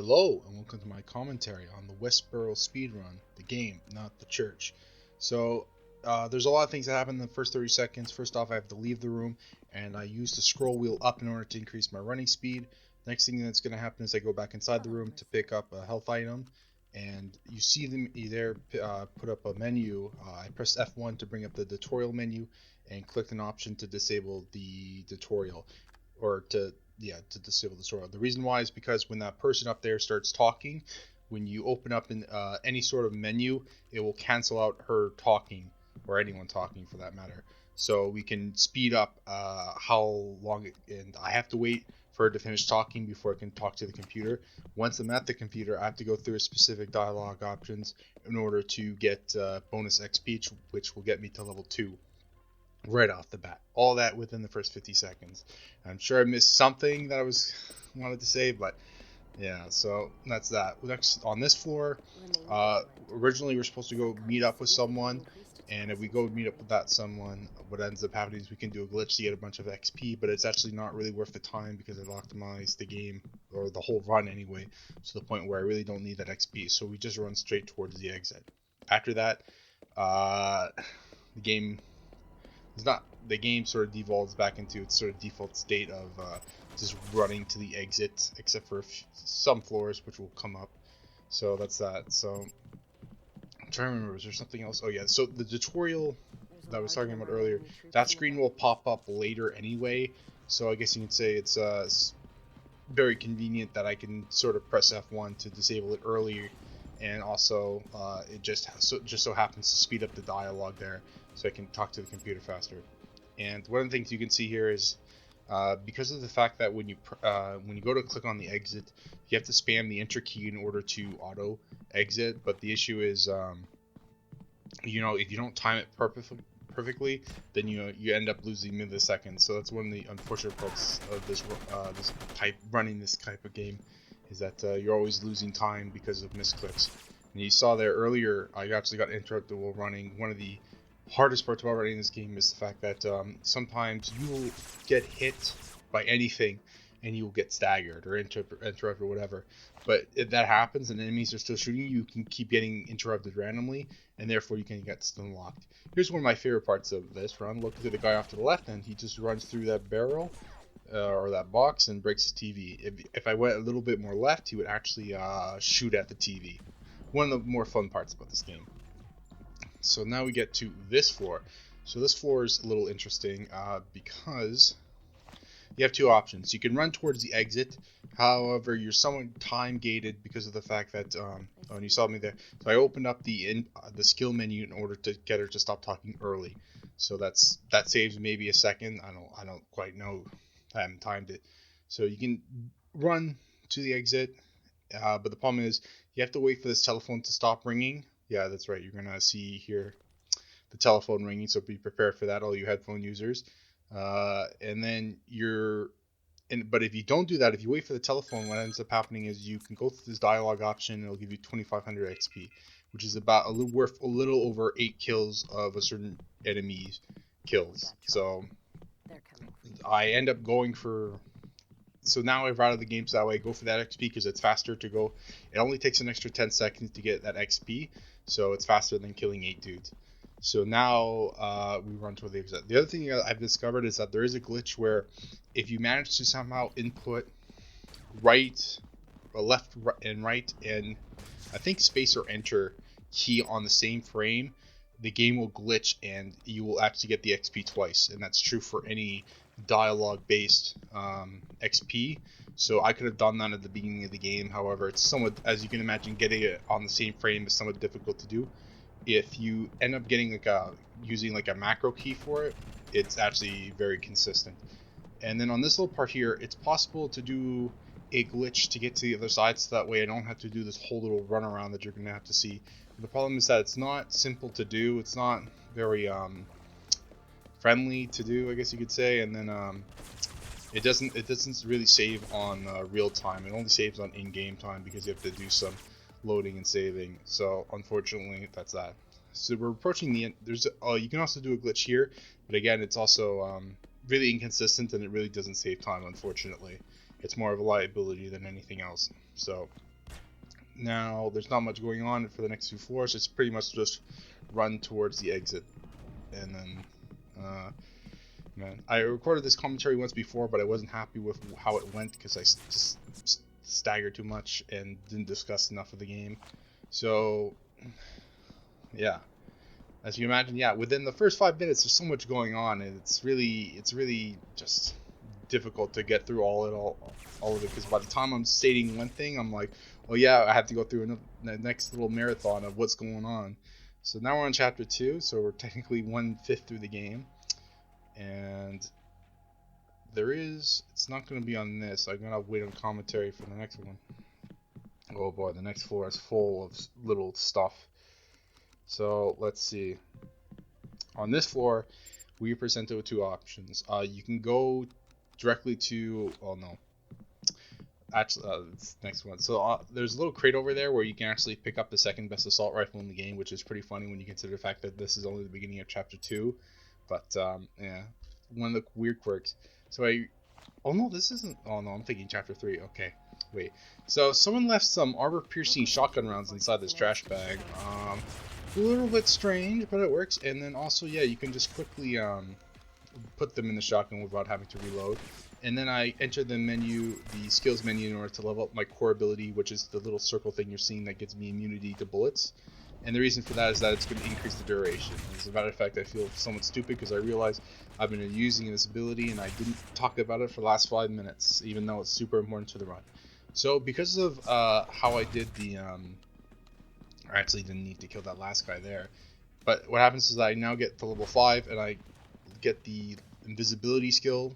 Hello and welcome to my commentary on the Westboro Speedrun, the game, not the church. So, there's a lot of things that happen in the first 30 seconds. First off, I have to leave the room, and I use the scroll wheel up in order to increase my running speed. Next thing that's going to happen is I go back inside the room to pick up a health item, and you see them there put up a menu. I press F1 to bring up the tutorial menu, and click an option to disable the tutorial, or to disable the tutorial. The reason why is because when that person up there starts talking, when you open up in any sort of menu, it will cancel out her talking, or anyone talking for that matter. So we can speed up how long and I have to wait for her to finish talking before I can talk to the computer. Once I'm at the computer, I have to go through specific dialogue options in order to get bonus XP, which will get me to level 2. Right off the bat. All that within the first 50 seconds. I'm sure I missed something that I wanted to say, but yeah, so that's that. Next, on this floor, originally we're supposed to go meet up with someone, and if we go meet up with that someone, what ends up happening is we can do a glitch to get a bunch of XP, but it's actually not really worth the time because I've optimized the game, or the whole run anyway, to the point where I really don't need that XP, so we just run straight towards the exit. After that, the game sort of devolves back into its sort of default state of just running to the exit, except for some floors which will come up. So that's that. So I'm trying to remember, was there something else? Oh yeah, so the tutorial that I was talking about earlier, that screen will pop up later anyway, so I guess you can say it's very convenient that I can sort of press F1 to disable it earlier, and also it just so happens to speed up the dialogue there, so I can talk to the computer faster. And one of the things you can see here is because of the fact that when you go to click on the exit, you have to spam the enter key in order to auto exit. But the issue is, if you don't time it perfectly, then you end up losing milliseconds. So that's one of the unfortunate parts of running this type of game, is that you're always losing time because of misclicks. And you saw there earlier, I actually got interrupted while running. One of the hardest parts about running this game is the fact that sometimes you will get hit by anything and you will get staggered or interrupted or whatever. But if that happens and enemies are still shooting you, can keep getting interrupted randomly, and therefore you can get stun locked. Here's one of my favorite parts of this run. Look at the guy off to the left, and he just runs through that barrel or that box and breaks his TV. If I went a little bit more left, he would actually shoot at the TV. One of the more fun parts about this game. So now we get to this floor. So this floor is a little interesting because you have two options. You can run towards the exit. However, you're somewhat time gated because of the fact that and you saw me there. So I opened up the skill menu in order to get her to stop talking early. So that saves maybe a second. I don't quite know. I haven't timed it. So you can run to the exit, but the problem is you have to wait for this telephone to stop ringing. Yeah, that's right. You're going to see here the telephone ringing, so be prepared for that, all you headphone users. And then but if you don't do that, if you wait for the telephone, what ends up happening is you can go through this dialogue option, and it'll give you 2,500 XP, which is about worth a little over 8 kills of a certain enemy's kills. So I end up going for... So now I've routed the game so that way I go for that XP because it's faster to go. It only takes an extra 10 seconds to get that XP, so it's faster than killing 8 dudes. So now we run toward the exit. The other thing I've discovered is that there is a glitch where if you manage to somehow input left and right, and I think space or enter key on the same frame, the game will glitch and you will actually get the XP twice, and that's true for any dialogue based XP. So I could have done that at the beginning of the game. However, it's somewhat, as you can imagine, getting it on the same frame is somewhat difficult to do. If you end up getting using a macro key for it, it's actually very consistent. And then on this little part here, it's possible to do a glitch to get to the other side, so that way I don't have to do this whole little run around that you're going to have to see. The problem is that it's not simple to do. It's not very friendly to do, I guess you could say, and then it doesn't really save on real time. It only saves on in-game time because you have to do some loading and saving. So unfortunately, that's that. So we're approaching the end. You can also do a glitch here, but again, it's also really inconsistent and it really doesn't save time. Unfortunately, it's more of a liability than anything else. So Now there's not much going on for the next 2 floors. It's pretty much just run towards the exit, and then man, I recorded this commentary once before, but I wasn't happy with how it went because I just staggered too much and didn't discuss enough of the game. So yeah, as you imagine, yeah, within the first 5 minutes there's so much going on, and it's really just difficult to get through all of it, because by the time I'm stating one thing, I'm like, oh yeah, I have to go through the next little marathon of what's going on. So now we're on chapter 2, so we're technically 1/5 through the game, and it's not going to be on this. I'm going to wait on commentary for the next one. Oh boy, the next floor is full of little stuff. So let's see. On this floor, we are presented with 2 options. You can go directly to, oh no, actually, it's the next one. So there's a little crate over there where you can actually pick up the second best assault rifle in the game, which is pretty funny when you consider the fact that this is only the beginning of chapter 2. But yeah, one of the weird quirks. So oh no, this isn't, oh no, I'm thinking chapter 3. Okay, wait. So someone left some armor-piercing shotgun rounds inside this trash bag. A little bit strange, but it works. And then also, yeah, you can just quickly put them in the shotgun without having to reload. And then I enter the skills menu, in order to level up my core ability, which is the little circle thing you're seeing that gives me immunity to bullets. And the reason for that is that it's going to increase the duration. As a matter of fact, I feel somewhat stupid because I realize I've been using this ability and I didn't talk about it for the last 5 minutes, even though it's super important to the run. So because of how I did the I actually didn't need to kill that last guy there. But what happens is I now get to level 5 and I get the invisibility skill,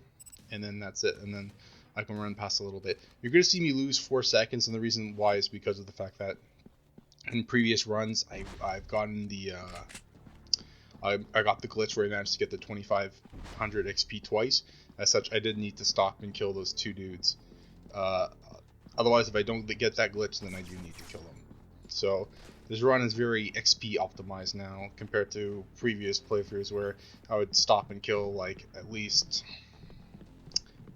and then that's it. And then I can run past a little bit. You're going to see me lose 4 seconds, and the reason why is because of the fact that in previous runs I've gotten the I got the glitch where I managed to get the 2500 XP twice. As such, I did need to stop and kill those 2 dudes. Otherwise, if I don't get that glitch, then I do need to kill them. So this run is very XP optimized now compared to previous playthroughs where I would stop and kill like at least,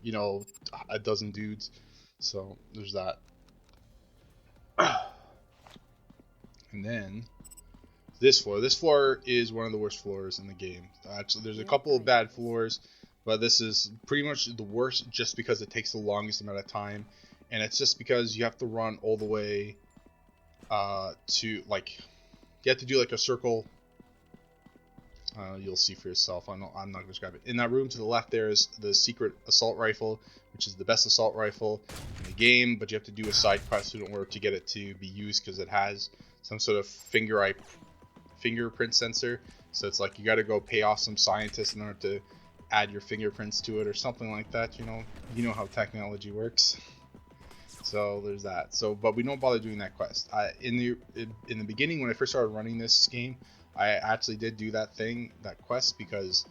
you know, a dozen dudes. So there's that. And then this floor is one of the worst floors in the game. Actually, there's a couple of bad floors, but this is pretty much the worst just because it takes the longest amount of time, and it's just because you have to run all the way to, like, you have to do like a circle. You'll see for yourself. I'm not going to describe it. In that room to the left there is the secret assault rifle, which is the best assault rifle in the game, but you have to do a side quest in order to get it to be used because it has some sort of fingerprint sensor. So it's like you got to go pay off some scientists in order to add your fingerprints to it or something like that. You know how technology works. So there's that. So, but we don't bother doing that quest. In the beginning, when I first started running this game, I actually did do that quest, because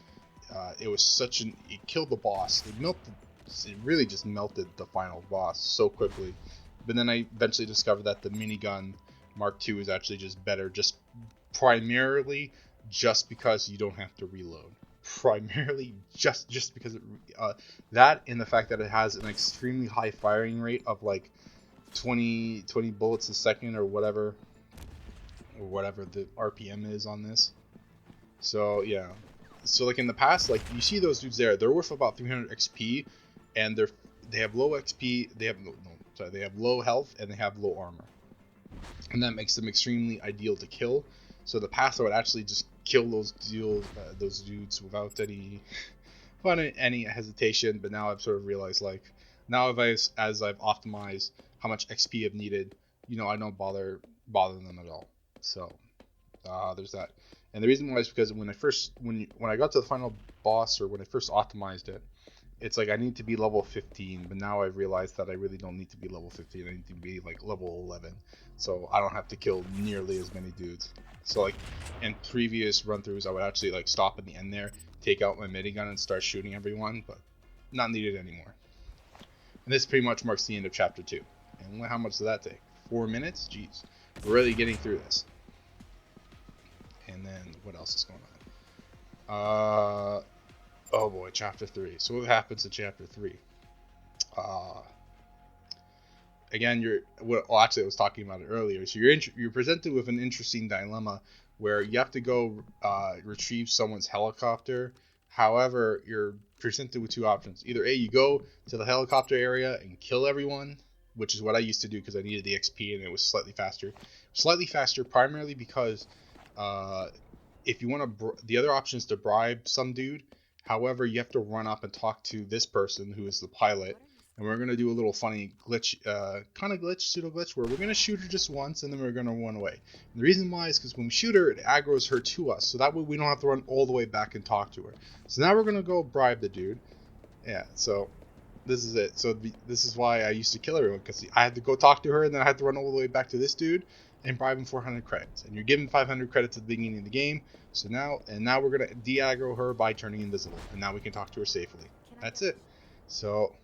it killed the boss. It really just melted the final boss so quickly. But then I eventually discovered that the minigun Mark II is actually just better, primarily just because you don't have to reload. Primarily just because that, and the fact that it has an extremely high firing rate of like 20 bullets a second or whatever the RPM is on this. So yeah, so like in the past, like you see those dudes there, they're worth about 300 XP, and they have low XP, they have low health, and they have low armor, and that makes them extremely ideal to kill. So the past I would actually just kill those dudes without any hesitation, but now I've sort of realized, like, now as I've optimized how much XP I've needed, I don't bother them at all. So there's that. And the reason why is because when I got to the final boss, or when I first optimized it, it's like I need to be level 15, but now I've realized that I really don't need to be level 15. I need to be like level 11, so I don't have to kill nearly as many dudes. So like in previous run-throughs, I would actually like stop at the end there, take out my minigun, and start shooting everyone, but not needed anymore. And this pretty much marks the end of chapter 2. And how much did that take? 4 minutes? Jeez, we're really getting through this. And then what else is going on? Oh boy, chapter 3. So what happens in chapter 3? again, well, actually, I was talking about it earlier. So you're presented with an interesting dilemma where you have to go retrieve someone's helicopter. However, you're presented with two options. Either A, you go to the helicopter area and kill everyone, which is what I used to do because I needed the XP and it was slightly faster. Slightly faster primarily because if you want to, the other option is to bribe some dude. However, you have to run up and talk to this person who is the pilot, and we're gonna do a little funny glitch, kind of glitch, pseudo glitch, where we're gonna shoot her just once and then we're gonna run away. And the reason why is because when we shoot her, it aggroes her to us, so that way we don't have to run all the way back and talk to her. So now we're gonna go bribe the dude. Yeah, so this is it. So this is why I used to kill everyone, because I had to go talk to her and then I had to run all the way back to this dude and bribe him 400 credits. And you're given 500 credits at the beginning of the game. So now we're gonna de-aggro her by turning invisible, and now we can talk to her safely. That's it. So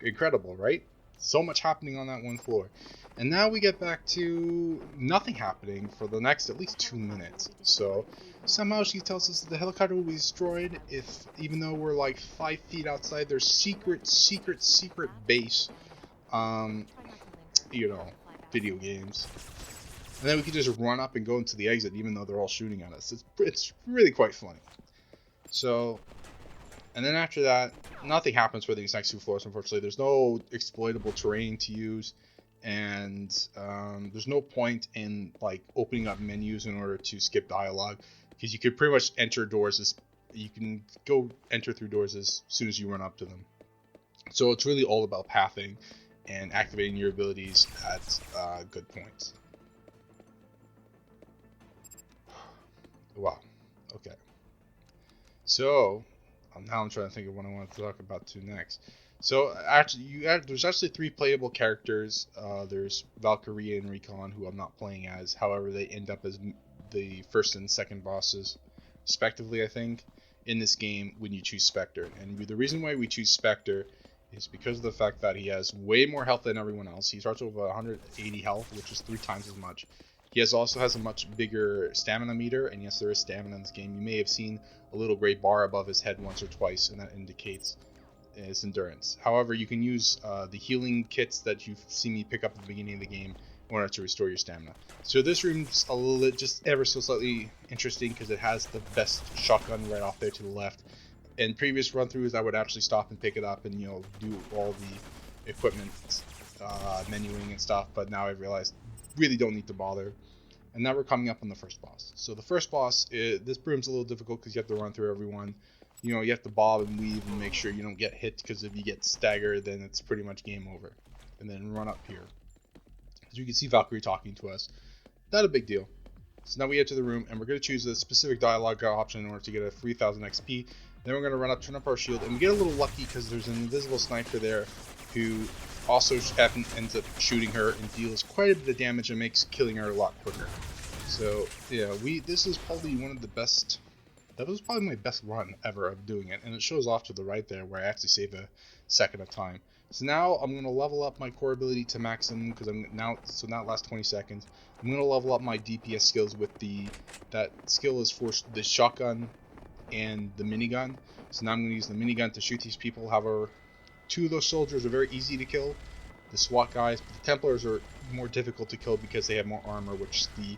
incredible, right? So much happening on that one floor. And now we get back to nothing happening for the next at least 2 minutes. So somehow she tells us that the helicopter will be destroyed if, even though we're like 5 feet outside their secret base, you know, video games. And then we can just run up and go into the exit even though they're all shooting at us. It's really quite funny. So, and then after that, nothing happens for these next 2 floors, unfortunately. There's no exploitable terrain to use, and there's no point in like opening up menus in order to skip dialogue, because you could pretty much enter doors you can go enter through doors as soon as you run up to them. So it's really all about pathing and activating your abilities at good points. Wow. Okay. So now I'm trying to think of what I want to talk about next. So actually, there's actually 3 playable characters. There's Valkyrie and Recon, who I'm not playing as. However, they end up as the first and second bosses, respectively, I think, in this game when you choose Spectre. And the reason why we choose Spectre is because of the fact that he has way more health than everyone else. He starts with 180 health, which is 3 times as much. He also has a much bigger stamina meter, and yes, there is stamina in this game. You may have seen a little gray bar above his head once or twice, and that indicates his endurance. However, you can use the healing kits that you've seen me pick up at the beginning of the game in order to restore your stamina. So this room's a little just ever so slightly interesting because it has the best shotgun right off there to the left. In previous run-throughs, I would actually stop and pick it up and, you know, do all the equipment menuing and stuff, but now I've realized really don't need to bother. And now we're coming up on the first boss. So the first boss, this room's a little difficult because you have to run through everyone. You know, you have to bob and weave and make sure you don't get hit, because if you get staggered, then it's pretty much game over. And then run up here. As you can see Valkyrie talking to us. Not a big deal. So now we enter the room, and we're going to choose a specific dialogue option in order to get a 3000 XP. Then we're going to run up, turn up our shield, and we get a little lucky because there's an invisible sniper there who also ends up shooting her and deals quite a bit of damage and makes killing her a lot quicker. So yeah, this is probably one of the best. That was probably my best run ever of doing it, and it shows off to the right there where I actually save a second of time. So now I'm going to level up my core ability to maximum, because now it lasts 20 seconds. I'm going to level up my DPS skills with that skill is for the shotgun and the minigun. So now I'm going to use the minigun to shoot these people. However, 2 of those soldiers are very easy to kill, the SWAT guys, but the Templars are more difficult to kill because they have more armor, which the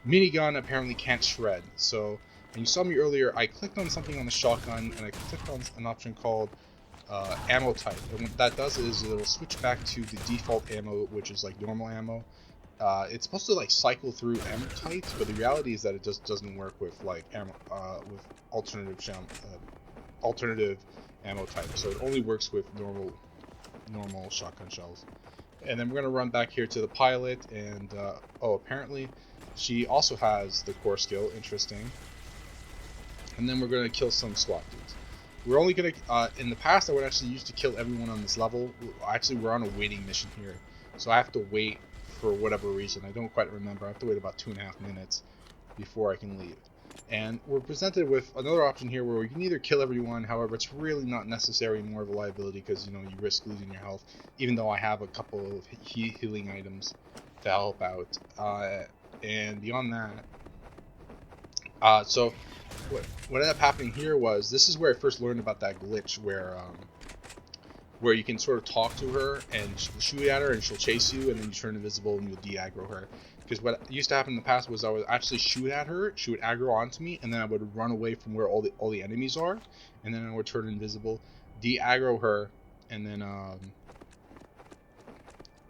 minigun apparently can't shred. So, and you saw me earlier, I clicked on something on the shotgun, and I clicked on an option called ammo type. And what that does is it'll switch back to the default ammo, which is like normal ammo. It's supposed to like cycle through ammo types, but the reality is that it just doesn't work with like ammo, with alternative ammo types. So it only works with normal shotgun shells. And then we're gonna run back here to the pilot, and apparently she also has the core skill. Interesting. And then we're gonna kill some SWAT dudes. We're only gonna in the past I would actually used to kill everyone on this level. Actually, we're on a waiting mission here, so I have to wait for whatever reason. I don't quite remember. I have to wait about 2.5 minutes before I can leave. And we're presented with another option here where we can either kill everyone. However, it's really not necessary, more of a liability, because you know you risk losing your health. Even though I have a couple of healing items to help out. And beyond that, so what ended up happening here was, this is where I first learned about that glitch where where you can sort of talk to her and shoot at her, and she'll chase you, and then you turn invisible and you'll de-aggro her. Because what used to happen in the past was I would actually shoot at her, she would aggro onto me, and then I would run away from where all the enemies are, and then I would turn invisible, de-aggro her, and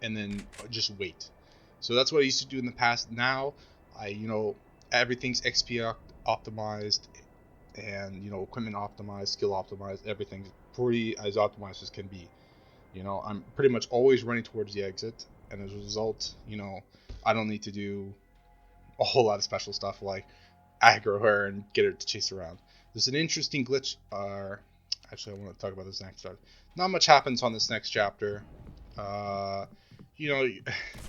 then just wait. So that's what I used to do in the past. Now, everything's XP optimized, and equipment optimized, skill optimized. Everything's pretty as optimized as can be. I'm pretty much always running towards the exit, and as a result, I don't need to do a whole lot of special stuff like aggro her and get her to chase around. There's an interesting glitch. Actually, I want to talk about this next chapter. Not much happens on this next chapter.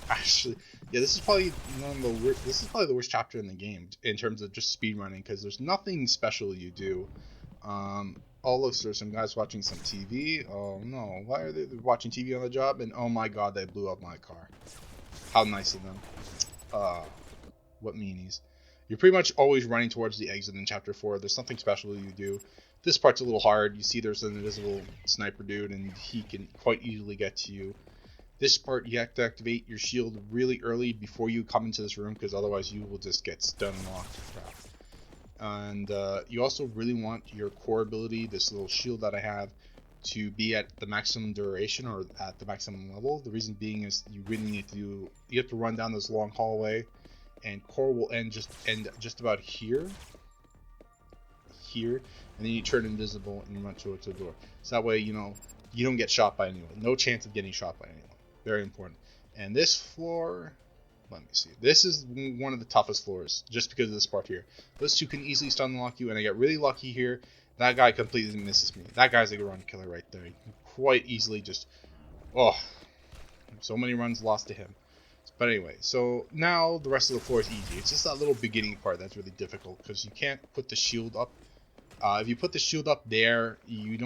Actually, yeah, this is probably the worst chapter in the game in terms of just speedrunning, because there's nothing special you do. Oh, look, there's some guys watching some TV. Oh no, why are they watching TV on the job? And oh my god, they blew up my car. How nice of them. What meanies. You're pretty much always running towards the exit in chapter 4. There's nothing special you do. This part's a little hard. You see there's an invisible sniper dude, and he can quite easily get to you. This part, you have to activate your shield really early before you come into this room, because otherwise you will just get stun locked. Crap. And you also really want your core ability, this little shield that I have, to be at the maximum duration or at the maximum level. The reason being is you have to run down this long hallway, and core will end just about here, and then you turn invisible and you run to the door. So that way, you don't get shot by anyone. No chance of getting shot by anyone. Very important. And this floor, let me see. This is one of the toughest floors, just because of this part here. Those two can easily stun lock you, and I get really lucky here. That guy completely misses me. That guy's a run killer right there. He can quite easily just, so many runs lost to him. But anyway, so now the rest of the floor is easy. It's just that little beginning part that's really difficult, because you can't put the shield up. If you put the shield up there, you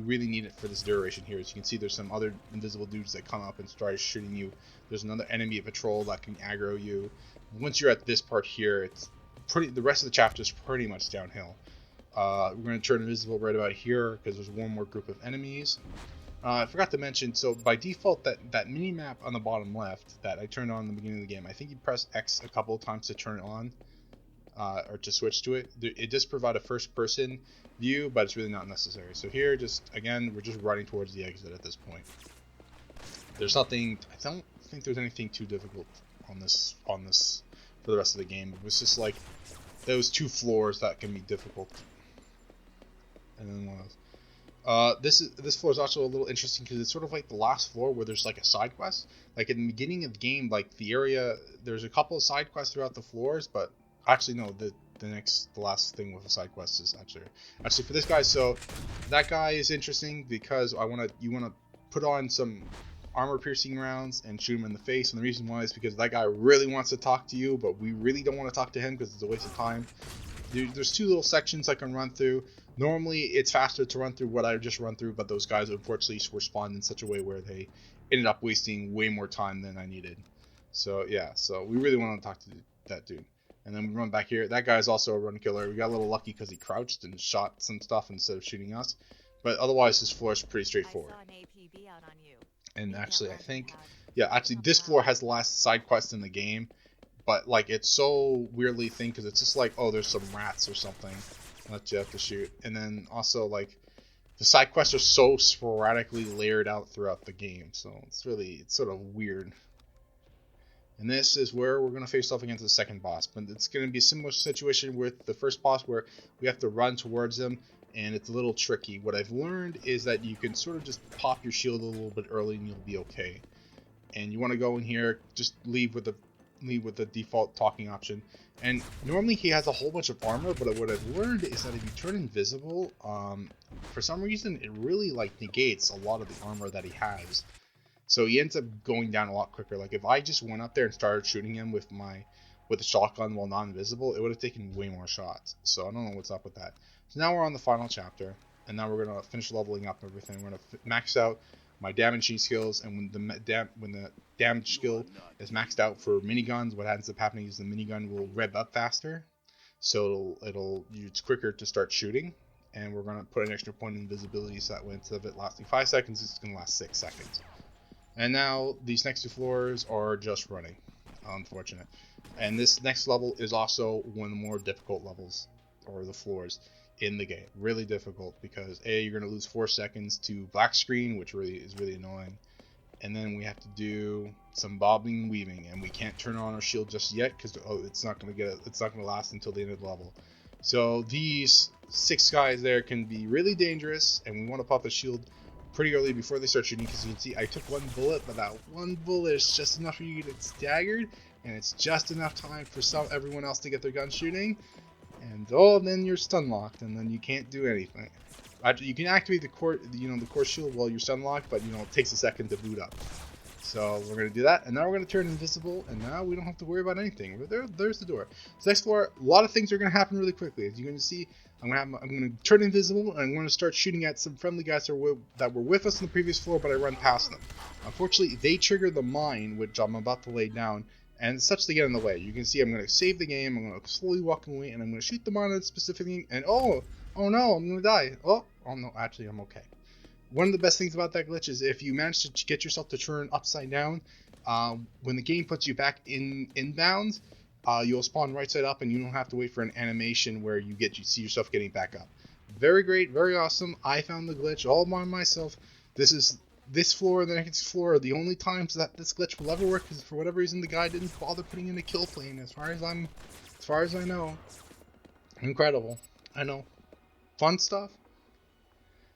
really need it for this duration here. As you can see, there's some other invisible dudes that come up and start shooting you. There's another enemy patrol that can aggro you. Once you're at this part here, the rest of the chapter is pretty much downhill. We're going to turn invisible right about here, because there's one more group of enemies. I forgot to mention, so by default, that mini-map on the bottom left that I turned on in the beginning of the game, I think you press X a couple of times to turn it on. Or to switch to it. It does provide a first-person view, but it's really not necessary. So here, we're just running towards the exit at this point. There's nothing. I don't think there's anything too difficult on this for the rest of the game. It was just like those two floors that can be difficult. And then one else. This floor is also a little interesting because it's sort of like the last floor where there's like a side quest. Like in the beginning of the game, like the area, there's a couple of side quests throughout the floors, but actually no, the last thing with the side quest is actually for this guy. So that guy is interesting because you want to put on some armor piercing rounds and shoot him in the face, and the reason why is because that guy really wants to talk to you, but we really don't want to talk to him because it's a waste of time. There's two little sections I can run through. Normally it's faster to run through what I just run through, but those guys unfortunately were spawned in such a way where they ended up wasting way more time than I needed. So yeah, so we really want to talk to that dude. And then we run back here. That guy's also a run killer. We got a little lucky because he crouched and shot some stuff instead of shooting us. But otherwise, this floor is pretty straightforward. And actually, I think, this floor has the last side quest in the game. But, like, it's so weirdly thin because it's just like, oh, there's some rats or something that you have to shoot. And then also, like, the side quests are so sporadically layered out throughout the game. So it's sort of weird. And this is where we're going to face off against the second boss. But it's going to be a similar situation with the first boss where we have to run towards them, and it's a little tricky. What I've learned is that you can sort of just pop your shield a little bit early and you'll be okay. And you want to go in here, just leave with the default talking option. And normally he has a whole bunch of armor, but what I've learned is that if you turn invisible, for some reason it really like negates a lot of the armor that he has. So he ends up going down a lot quicker. Like if I just went up there and started shooting him with the shotgun while non-invisible, it would have taken way more shots. So I don't know what's up with that. So now we're on the final chapter, and now we're gonna finish leveling up everything. We're gonna max out my damaging skills, and when the damage skill is maxed out for miniguns, what ends up happening is the minigun will rev up faster, so it's quicker to start shooting, and we're going to put an extra point in invisibility, so that way instead of it lasting 5 seconds, it's going to last 6 seconds. And now these next 2 floors are just running. Unfortunate. And this next level is also one of the more difficult levels, or the floors, in the game. Really difficult because you're going to lose 4 seconds to black screen, which is really annoying. And then we have to do some bobbing and weaving, and we can't turn on our shield just yet because it's not going to last until the end of the level. So these 6 guys there can be really dangerous, and we want to pop the shield pretty early before they start shooting, because you can see I took 1 bullet, but that 1 bullet is just enough for you to get staggered, and it's just enough time for everyone else to get their gun shooting, and then you're stun locked, and then you can't do anything. You can activate the core shield while you're stun locked, but it takes a second to boot up. So we're going to do that, and now we're going to turn invisible, and now we don't have to worry about anything. But there's the door. So next floor, a lot of things are going to happen really quickly. As you're going to see, I'm going to turn invisible, and I'm going to start shooting at some friendly guys that were with us on the previous floor, but I run past them. Unfortunately, they trigger the mine, which I'm about to lay down, and such to get in the way. You can see I'm going to save the game, I'm going to slowly walk away, and I'm going to shoot the mine at a specific thing, and oh no, I'm going to die. Oh no, actually I'm okay. One of the best things about that glitch is if you manage to get yourself to turn upside down, when the game puts you back inbounds, you'll spawn right side up, and you don't have to wait for an animation where you see yourself getting back up. Very great, very awesome. I found the glitch all by myself. This floor and the next floor are the only times that this glitch will ever work, because for whatever reason the guy didn't bother putting in a kill plane. As far as I know, incredible. I know, fun stuff.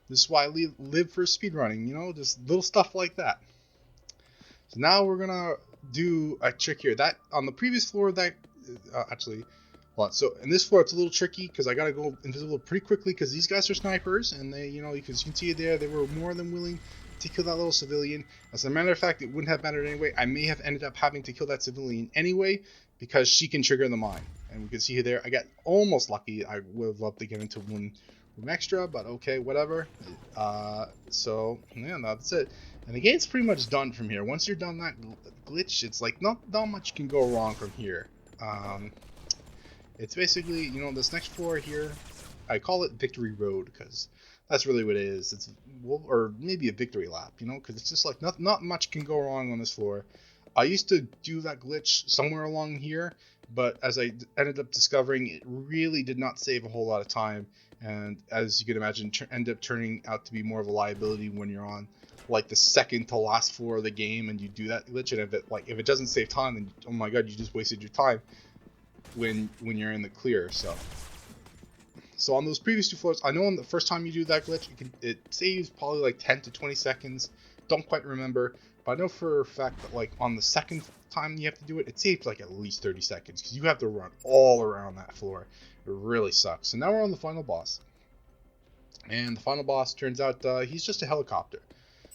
This is why I live for speedrunning, just little stuff like that. So now we're gonna do a trick here. That on the previous floor, so in this floor it's a little tricky because I gotta go invisible pretty quickly because these guys are snipers, and they, because you can see there, they were more than willing to kill that little civilian. As a matter of fact, it wouldn't have mattered anyway. I may have ended up having to kill that civilian anyway because she can trigger the mine. And we can see there, I got almost lucky. I would have loved to get into one extra, but okay, whatever. So yeah, that's it, and the game's pretty much done from here. Once you're done that glitch, it's like not much can go wrong from here. It's basically, this next floor here, I call it Victory Road because that's really what it is. It's, or maybe a victory lap, because it's just like not much can go wrong on this floor. I used to do that glitch somewhere along here, but as I ended up discovering, it really did not save a whole lot of time, and as you can imagine, ended up turning out to be more of a liability when you're on like the second to last floor of the game and you do that glitch, and if it doesn't save time, then oh my god, you just wasted your time when you're in the clear. So on those previous 2 floors, I know on the first time you do that glitch, it saves probably like 10 to 20 seconds. Don't quite remember, but I know for a fact that like on the second time you have to do it, it saves like at least 30 seconds because you have to run all around that floor. It really sucks. So now we're on the final boss, and the final boss turns out he's just a helicopter.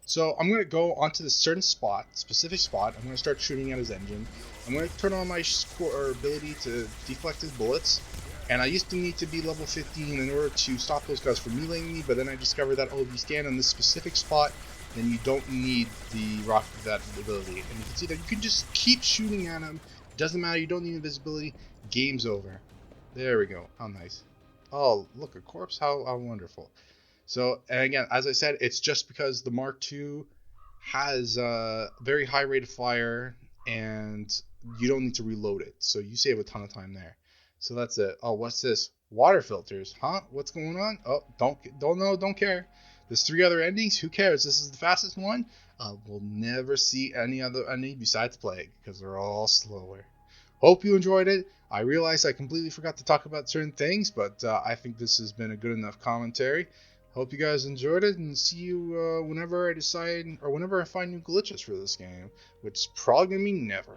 So I'm going to go onto this specific spot. I'm going to start shooting at his engine. I'm going to turn on my ability to deflect his bullets. And I used to need to be level 15 in order to stop those guys from meleeing me, but then I discovered that, if you stand on this specific spot, then you don't need that ability. And you can see that you can just keep shooting at him. It doesn't matter, you don't need invisibility. Game's over. There we go. How nice. Oh, look, a corpse. How wonderful. So, and again, as I said, it's just because the Mark II has a very high rate of fire, and you don't need to reload it. So you save a ton of time there. So that's it. Oh, what's this? Water filters, huh? What's going on? Oh, don't care. There's 3 other endings. Who cares? This is the fastest one. We'll never see any other ending besides Plague because they're all slower. Hope you enjoyed it. I realize I completely forgot to talk about certain things, but I think this has been a good enough commentary. Hope you guys enjoyed it, and see you whenever I decide, or whenever I find new glitches for this game, which is probably gonna be never.